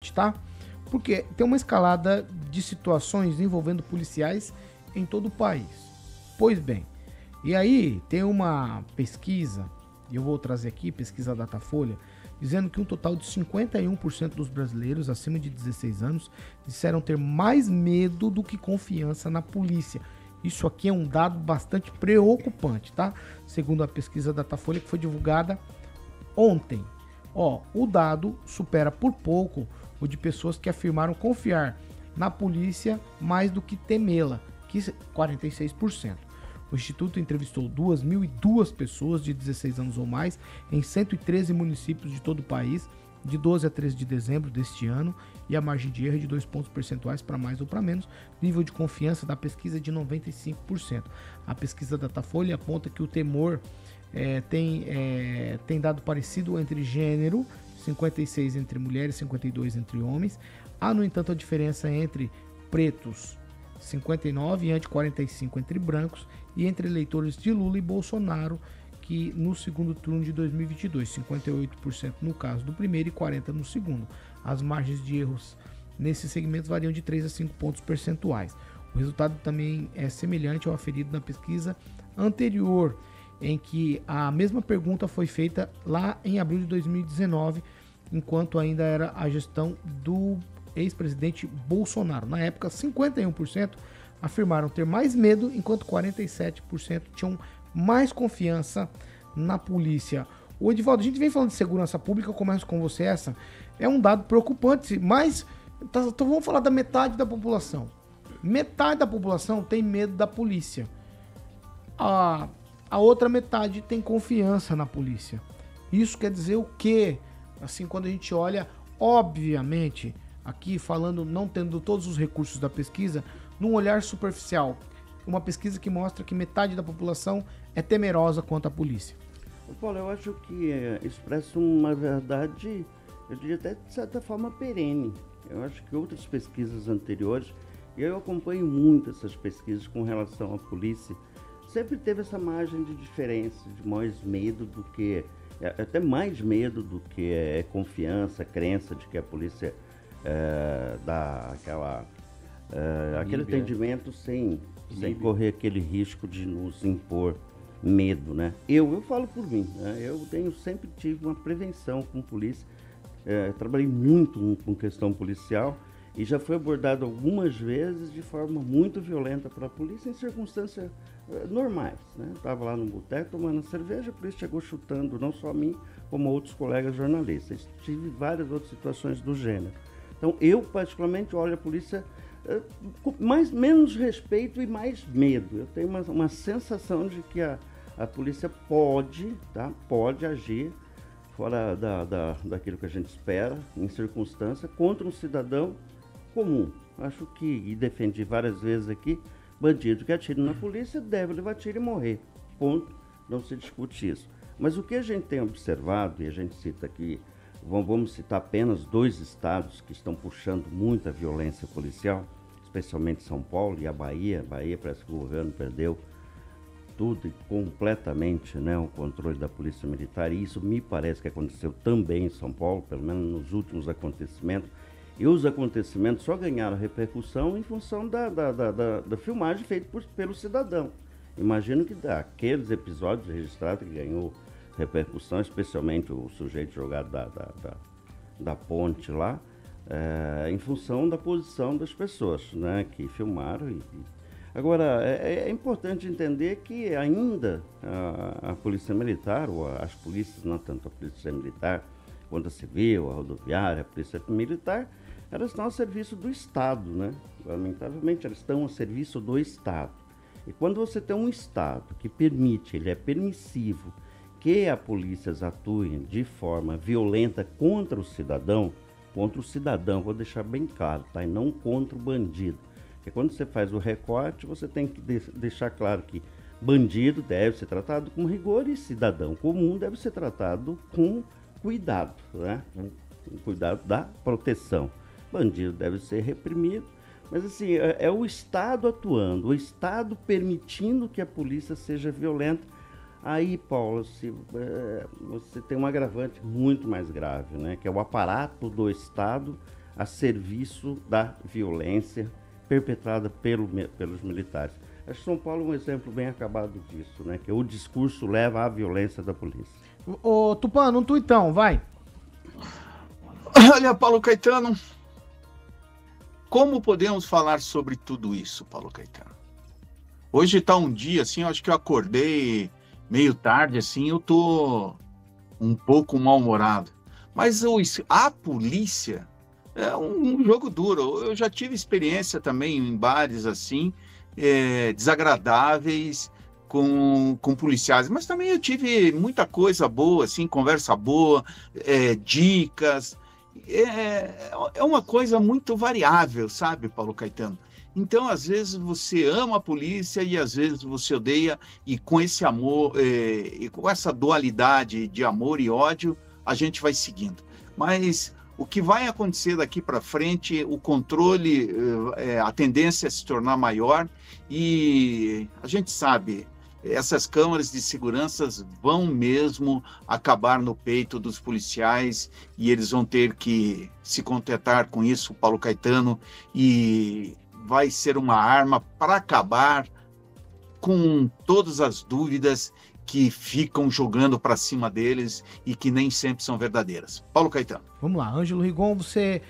preocupante, tá? Porque tem uma escalada de situações envolvendo policiais em todo o país. Pois bem, e aí tem uma pesquisa, e eu vou trazer aqui, pesquisa Datafolha, dizendo que um total de 51% dos brasileiros acima de 16 anos disseram ter mais medo do que confiança na polícia. Isso aqui é um dado bastante preocupante, tá? Segundo a pesquisa Datafolha, que foi divulgada ontem. O dado supera por pouco o de pessoas que afirmaram confiar na polícia mais do que temê-la, que 46%. O Instituto entrevistou 2.002 pessoas de 16 anos ou mais em 113 municípios de todo o país, de 12 a 13 de dezembro deste ano, e a margem de erro é de 2 pontos percentuais para mais ou para menos. Nível de confiança da pesquisa é de 95%. A pesquisa Datafolha aponta que o temor tem dado parecido entre gênero, 56 entre mulheres, 52 entre homens. Há, no entanto, a diferença entre pretos, 59, e anti 45 entre brancos, e entre eleitores de Lula e Bolsonaro, que no segundo turno de 2022, 58% no caso do primeiro e 40% no segundo. As margens de erros nesses segmentos variam de 3 a 5 pontos percentuais. O resultado também é semelhante ao aferido na pesquisa anterior, em que a mesma pergunta foi feita lá em abril de 2019, enquanto ainda era a gestão do ex-presidente Bolsonaro. Na época, 51% afirmaram ter mais medo, enquanto 47% tinham mais confiança na polícia. O Edivaldo, a gente vem falando de segurança pública, eu começo com você essa. É um dado preocupante, mas então vamos falar da metade da população. Metade da população tem medo da polícia. A outra metade tem confiança na polícia. Isso quer dizer o quê? Assim, quando a gente olha, obviamente, aqui falando, não tendo todos os recursos da pesquisa, num olhar superficial, uma pesquisa que mostra que metade da população é temerosa quanto à polícia. Paulo, eu acho que expressa uma verdade, eu diria até de certa forma perene. Eu acho que outras pesquisas anteriores, e eu acompanho muito essas pesquisas com relação à polícia, sempre teve essa margem de diferença, de mais medo do que, até mais medo do que confiança, crença de que a polícia dá aquele atendimento sem correr aquele risco de nos impor medo, né? Eu falo por mim, né? Sempre tive uma prevenção com polícia, trabalhei muito com questão policial e já fui abordado algumas vezes de forma muito violenta pela polícia em circunstâncias normais, né? Estava lá no boteco tomando cerveja, a polícia chegou chutando não só a mim, como outros colegas jornalistas. Tive várias outras situações do gênero. Então, eu particularmente olho a polícia com menos respeito e mais medo. Eu tenho uma sensação de que a polícia pode agir fora daquilo que a gente espera, em circunstância, contra um cidadão comum. Acho que, e defendi várias vezes aqui, bandido que atira na polícia deve levar tiro e morrer. Ponto. Não se discute isso. Mas o que a gente tem observado, e a gente cita aqui, vamos citar apenas 2 estados que estão puxando muita violência policial, especialmente São Paulo e a Bahia. Bahia parece que o governo perdeu tudo e completamente, né, o controle da polícia militar, e isso me parece que aconteceu também em São Paulo, pelo menos nos últimos acontecimentos. E os acontecimentos só ganharam repercussão em função da filmagem feita pelo cidadão. Imagino que daqueles episódios registrados que ganhou repercussão, especialmente o sujeito jogado da ponte lá, em função da posição das pessoas, né, que filmaram. Agora, é importante entender que ainda a Polícia Militar, ou as polícias, não tanto a Polícia Militar, quanto a Civil, a Rodoviária, a Polícia Militar, elas estão a serviço do Estado, né? Lamentavelmente, elas estão a serviço do Estado. E quando você tem um Estado que ele é permissivo que a polícia atue de forma violenta contra o cidadão, vou deixar bem claro, tá? E não contra o bandido. Porque quando você faz o recorte, você tem que deixar claro que bandido deve ser tratado com rigor e cidadão comum deve ser tratado com cuidado, né? Com cuidado da proteção. Bandido deve ser reprimido, mas assim, é o Estado atuando, o Estado permitindo que a polícia seja violenta. Aí, Paulo, você tem um agravante muito mais grave, né? Que é o aparato do Estado a serviço da violência perpetrada pelos militares. Acho que São Paulo é um exemplo bem acabado disso, né? Que o discurso leva à violência da polícia. Ô, Tupã, um tuitão, vai. Olha, Paulo Caetano, como podemos falar sobre tudo isso, Paulo Caetano? Hoje tá um dia, assim, eu acho que eu acordei meio tarde, assim, eu tô um pouco mal-humorado. Mas a polícia é um jogo duro. Eu já tive experiência também em bares, assim, desagradáveis com policiais, mas também eu tive muita coisa boa, assim, conversa boa, dicas. É uma coisa muito variável, sabe, Paulo Caetano? Então, às vezes, você ama a polícia e às vezes você odeia, e com esse amor, e com essa dualidade de amor e ódio, a gente vai seguindo. Mas o que vai acontecer daqui para frente, o controle, a tendência é se tornar maior, e a gente sabe, essas câmaras de segurança vão mesmo acabar no peito dos policiais e eles vão ter que se contentar com isso, Paulo Caetano, e vai ser uma arma para acabar com todas as dúvidas que ficam jogando para cima deles e que nem sempre são verdadeiras. Paulo Caetano. Vamos lá, Ângelo Rigon, você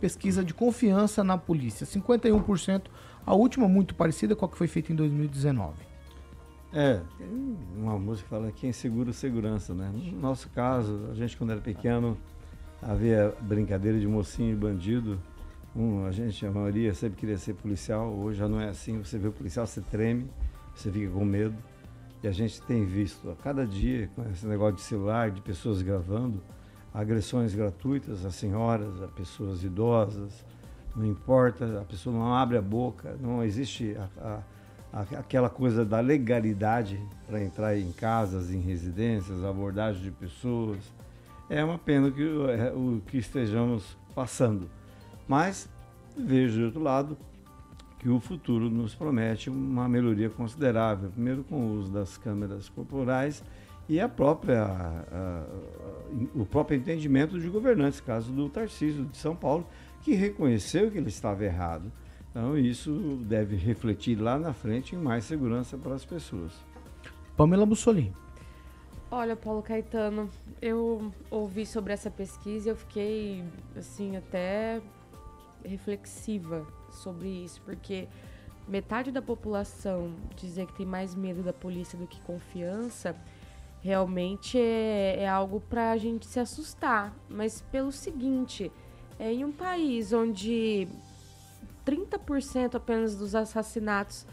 pesquisa de confiança na polícia, 51%, a última muito parecida com a que foi feita em 2019. Tem uma música que fala quem segura segurança, né? No nosso caso, a gente quando era pequeno, havia brincadeira de mocinho e bandido. A maioria sempre queria ser policial, hoje já não é assim. Você vê o policial, você treme, você fica com medo. E a gente tem visto a cada dia, com esse negócio de celular, de pessoas gravando, agressões gratuitas a senhoras, a pessoas idosas, não importa, a pessoa não abre a boca, não existe aquela coisa da legalidade para entrar em casas, em residências, abordagem de pessoas. É uma pena o que estejamos passando. Mas vejo, de outro lado, que o futuro nos promete uma melhoria considerável. Primeiro com o uso das câmeras corporais e o próprio entendimento de governantes, caso do Tarcísio de São Paulo, que reconheceu que ele estava errado. Então isso deve refletir lá na frente em mais segurança para as pessoas. Pamela Bussolini. Olha, Paulo Caetano, eu ouvi sobre essa pesquisa e eu fiquei, assim, até reflexiva sobre isso, porque metade da população dizer que tem mais medo da polícia do que confiança, realmente é algo para a gente se assustar. Mas pelo seguinte, em um país onde 30% apenas dos assassinatos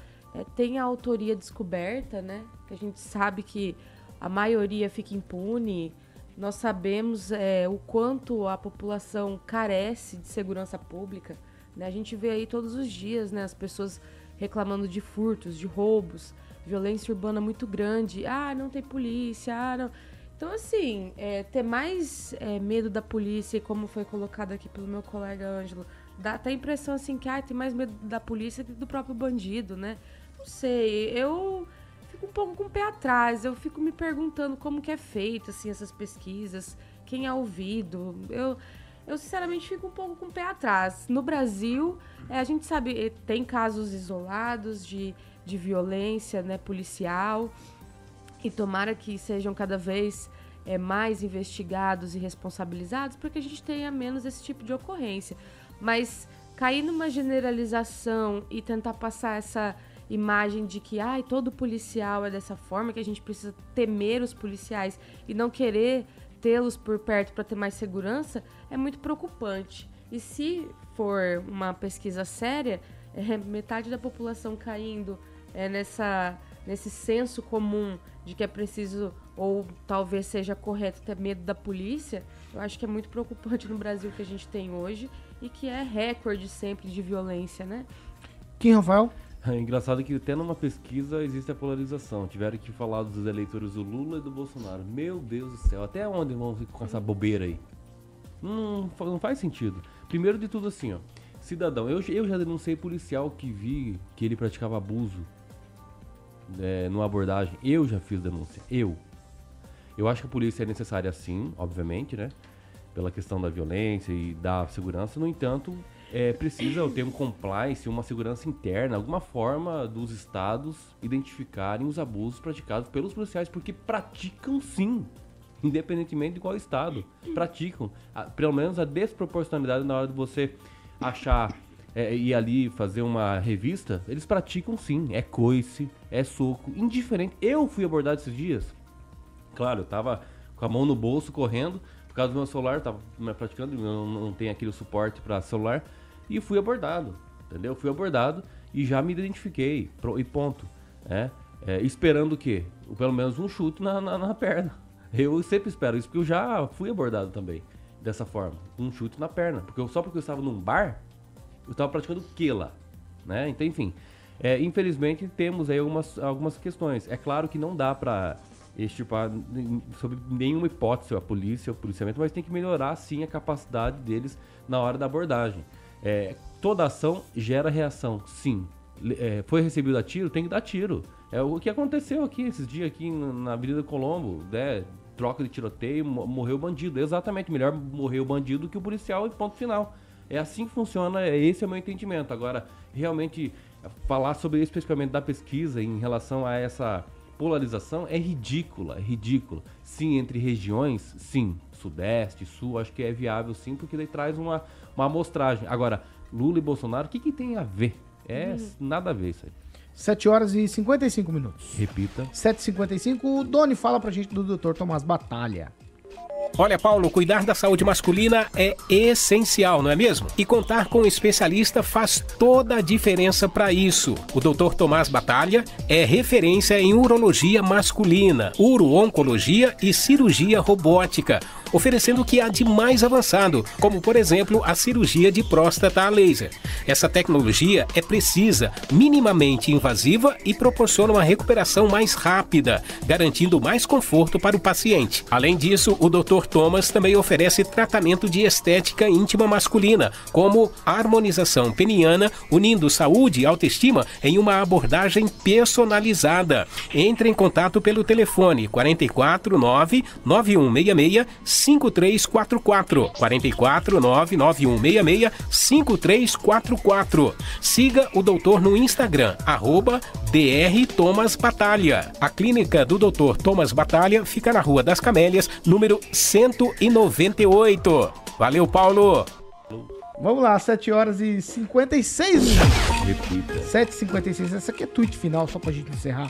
tem a autoria descoberta, né? Que a gente sabe que a maioria fica impune. Nós sabemos o quanto a população carece de segurança pública, né? A gente vê aí todos os dias, né, as pessoas reclamando de furtos, de roubos, violência urbana muito grande. Ah, não tem polícia, não... Então, assim, ter mais medo da polícia, como foi colocado aqui pelo meu colega Ângelo, dá até a impressão, assim, que tem mais medo da polícia que do próprio bandido, né? Não sei, eu fico um pouco com o pé atrás, eu fico me perguntando como que é feito, assim, essas pesquisas, quem é ouvido. Eu sinceramente fico um pouco com o pé atrás. No Brasil, a gente sabe, tem casos isolados de violência, né, policial, e tomara que sejam cada vez mais investigados e responsabilizados, porque a gente tenha menos esse tipo de ocorrência. Mas cair numa generalização e tentar passar essa imagem de que todo policial é dessa forma, que a gente precisa temer os policiais e não querer tê-los por perto para ter mais segurança, é muito preocupante. E se for uma pesquisa séria, metade da população caindo nesse senso comum de que é preciso, ou talvez seja correto, ter medo da polícia, eu acho que é muito preocupante no Brasil que a gente tem hoje e que é recorde sempre de violência, né? Quem, Rafael? É engraçado que até numa pesquisa existe a polarização. Tiveram que falar dos eleitores do Lula e do Bolsonaro. Meu Deus do céu, até onde vão com essa bobeira aí? Não faz sentido. Primeiro de tudo assim, ó, cidadão, eu já denunciei policial que vi que ele praticava abuso numa abordagem. Eu já fiz denúncia, eu acho que a polícia é necessária sim, obviamente, né? pela questão da violência e da segurança. No entanto, precisa ter um compliance, uma segurança interna, alguma forma dos estados identificarem os abusos praticados pelos policiais, porque praticam sim, independentemente de qual estado, praticam. Pelo menos a desproporcionalidade na hora de você achar, ir ali fazer uma revista, eles praticam sim, é coice, é soco, indiferente. Eu fui abordado esses dias, claro, eu tava com a mão no bolso, correndo, por causa do meu celular, tava praticando, não tem aquele suporte para celular, e fui abordado, entendeu? Fui abordado e já me identifiquei, e ponto. Esperando o quê? Pelo menos um chute na perna. Eu sempre espero isso, porque eu já fui abordado também, dessa forma, um chute na perna. Só porque eu estava num bar, eu estava praticando o que lá, né? Então, enfim, infelizmente temos aí algumas questões. É claro que não dá para extirpar sob nenhuma hipótese a polícia, o policiamento, mas tem que melhorar sim a capacidade deles na hora da abordagem. Toda ação gera reação, sim. Foi recebido a tiro, tem que dar tiro. É o que aconteceu aqui esses dias aqui na Avenida Colombo, troca de tiroteio, morreu o bandido. Exatamente, melhor morrer o bandido que o policial, e ponto final. É assim que funciona, esse é o meu entendimento. Agora, realmente, falar sobre especificamente da pesquisa em relação a essa polarização é ridícula, é ridículo. Sim, entre regiões, sim, Sudeste, Sul, acho que é viável sim, porque daí traz uma amostragem. Agora, Lula e Bolsonaro, o que tem a ver? Nada a ver isso aí. 7 horas e 55 minutos. Repita. 7h55, o Doni fala pra gente do Dr. Tomás Batalha. Olha, Paulo, cuidar da saúde masculina é essencial, não é mesmo? E contar com um especialista faz toda a diferença para isso. O Dr. Tomás Batalha é referência em urologia masculina, uro-oncologia e cirurgia robótica, oferecendo o que há de mais avançado, como, por exemplo, a cirurgia de próstata a laser. Essa tecnologia é precisa, minimamente invasiva e proporciona uma recuperação mais rápida, garantindo mais conforto para o paciente. Além disso, o Dr. Thomas também oferece tratamento de estética íntima masculina, como a harmonização peniana, unindo saúde e autoestima em uma abordagem personalizada. Entre em contato pelo telefone 44 99166 5344, 44 99166 5344. Siga o doutor no Instagram, @Dr. Thomas Batalha. A clínica do Dr. Thomas Batalha fica na Rua das Camélias, número 198. Valeu, Paulo! Vamos lá, 7 horas e 56 minutos. Repita. 7h56, essa aqui é tweet final, só pra gente encerrar